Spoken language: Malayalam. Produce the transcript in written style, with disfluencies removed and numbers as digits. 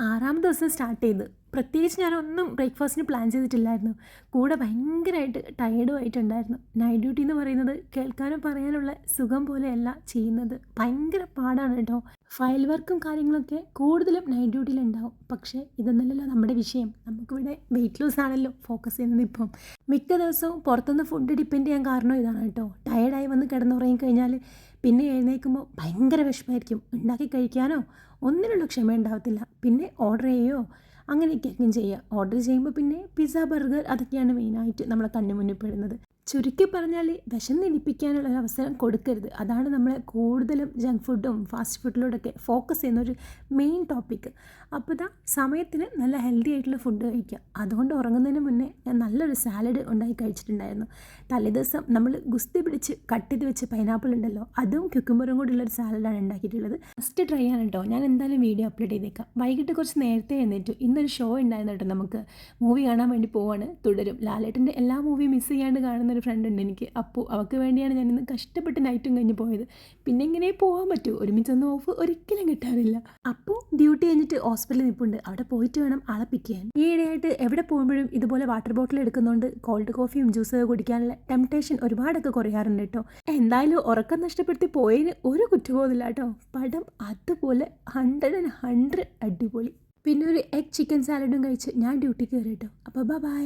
6ാമത്തെ ദിവസം സ്റ്റാർട്ട് ചെയ്ത്. പ്രത്യേകിച്ച് ഞാനൊന്നും ബ്രേക്ക്ഫാസ്റ്റിന് പ്ലാൻ ചെയ്തിട്ടില്ലായിരുന്നു. കൂടെ ഭയങ്കരമായിട്ട് ടയേർഡും ആയിട്ടുണ്ടായിരുന്നു. നൈറ്റ് ഡ്യൂട്ടി എന്ന് പറയുന്നത് കേൾക്കാനും പറയാനുള്ള സുഖം പോലെയല്ല ചെയ്യുന്നത്. ഭയങ്കര പാടാണ് കേട്ടോ. ഫയൽ വർക്കും കാര്യങ്ങളൊക്കെ കൂടുതലും നൈറ്റ് ഡ്യൂട്ടിയിലുണ്ടാവും. പക്ഷേ ഇതൊന്നല്ലല്ലോ നമ്മുടെ വിഷയം. നമുക്കിവിടെ വെയിറ്റ് ലോസ് ആണല്ലോ ഫോക്കസ് ചെയ്യുന്നത് ഇപ്പം. മിക്ക ദിവസവും പുറത്തുനിന്ന് ഫുഡ് ഡിപ്പെൻഡ് ചെയ്യാൻ കാരണം ഇതാണ് കേട്ടോ. ടയേർഡായി വന്ന് കിടന്നുറങ്ങിക്കഴിഞ്ഞാൽ പിന്നെ എഴുന്നേൽക്കുമ്പോൾ ഭയങ്കര വിഷമമായിരിക്കും. ഉണ്ടാക്കി കഴിക്കാനോ ഒന്നിനുള്ള ക്ഷമ ഉണ്ടാവത്തില്ല. പിന്നെ ഓർഡർ ചെയ്യുകയോ അങ്ങനെയൊക്കെയായിരിക്കും ചെയ്യുക. ഓർഡർ ചെയ്യുമ്പോൾ പിന്നെ പിസ്സ, ബർഗർ അതൊക്കെയാണ് മെയിനായിട്ട് നമ്മളെ കണ്ണു മുന്നിൽ പെടുന്നത്. ചുരുക്കി പറഞ്ഞാൽ വിശന്നിരിപ്പിക്കാനുള്ള ഒരു അവസരം കൊടുക്കരുത്. അതാണ് നമ്മളെ കൂടുതലും ജങ്ക് ഫുഡും ഫാസ്റ്റ് ഫുഡിലൂടെയൊക്കെ ഫോക്കസ് ചെയ്യുന്ന ഒരു മെയിൻ ടോപ്പിക്ക്. അപ്പോൾ ഇതാ സമയത്തിന് നല്ല ഹെൽത്തി ആയിട്ടുള്ള ഫുഡ് കഴിക്കുക. അതുകൊണ്ട് ഉറങ്ങുന്നതിന് മുന്നേ ഞാൻ നല്ലൊരു സാലഡ് ഉണ്ടാക്കി കഴിച്ചിട്ടുണ്ടായിരുന്നു. തലേദിവസം നമ്മൾ ഗുസ്തി പിടിച്ച് കട്ട് ചെയ്ത് വെച്ച് പൈനാപ്പിൾ ഉണ്ടല്ലോ, അതും ക്യുക്കുംബറും കൂടി ഉള്ളൊരു സാലഡാണ് ഉണ്ടാക്കിയിട്ടുള്ളത്. ഫസ്റ്റ് ട്രൈ ആണ് കേട്ടോ. ഞാൻ എന്തായാലും വീഡിയോ അപ്ലോഡ് ചെയ്തേക്കാം. വൈകിട്ട് കുറച്ച് നേരത്തെ എഴുന്നേറ്റു. ഇന്നൊരു ഷോ ഉണ്ടായിരുന്നു കേട്ടോ. നമുക്ക് മൂവി കാണാൻ വേണ്ടി പോവാണ്. തുടരും. ലാലേട്ടൻ്റെ എല്ലാ മൂവിയും മിസ് ചെയ്യാണ്ട് കാണുന്ന ഒരു ഫ്രണ്ട് ഉണ്ട് എനിക്ക്. അപ്പോൾ അവൾക്ക് വേണ്ടിയാണ് ഞാൻ ഇന്ന് കഷ്ടപ്പെട്ട് നൈറ്റും കഴിഞ്ഞ് പോയത്. പിന്നെ ഇങ്ങനെ പോകാൻ പറ്റുമോ? ഒരുമിച്ചൊന്നും ഓഫ് ഒരിക്കലും കിട്ടാറില്ല. അപ്പോൾ ഡ്യൂട്ടി കഴിഞ്ഞിട്ട് ഹോസ്പിറ്റലിൽ നിൽപ്പുണ്ട്. അവിടെ പോയിട്ട് വേണം ആളെ പിക്ക് ചെയ്യാൻ. ഈ ഇടയായിട്ട് എവിടെ പോകുമ്പോഴും ഇതുപോലെ വാട്ടർ ബോട്ടിൽ എടുക്കുന്നതുകൊണ്ട് കോൾഡ് കോഫിയും ജ്യൂസൊക്കെ കുടിക്കാനുള്ള ടെംപ്ടേഷൻ ഒരുപാടൊക്കെ കുറയാറുണ്ട് കേട്ടോ. എന്തായാലും ഉറക്കം നഷ്ടപ്പെടുത്തി പോയതിന് ഒരു കുറ്റബോധമില്ല കേട്ടോ. പടം അതുപോലെ 100 അടിപൊളി. പിന്നെ ഒരു എഗ് ചിക്കൻ സാലഡും കഴിച്ച് ഞാൻ ഡ്യൂട്ടിക്ക് കയറി കേട്ടോ. അപ്പോൾ ബൈ.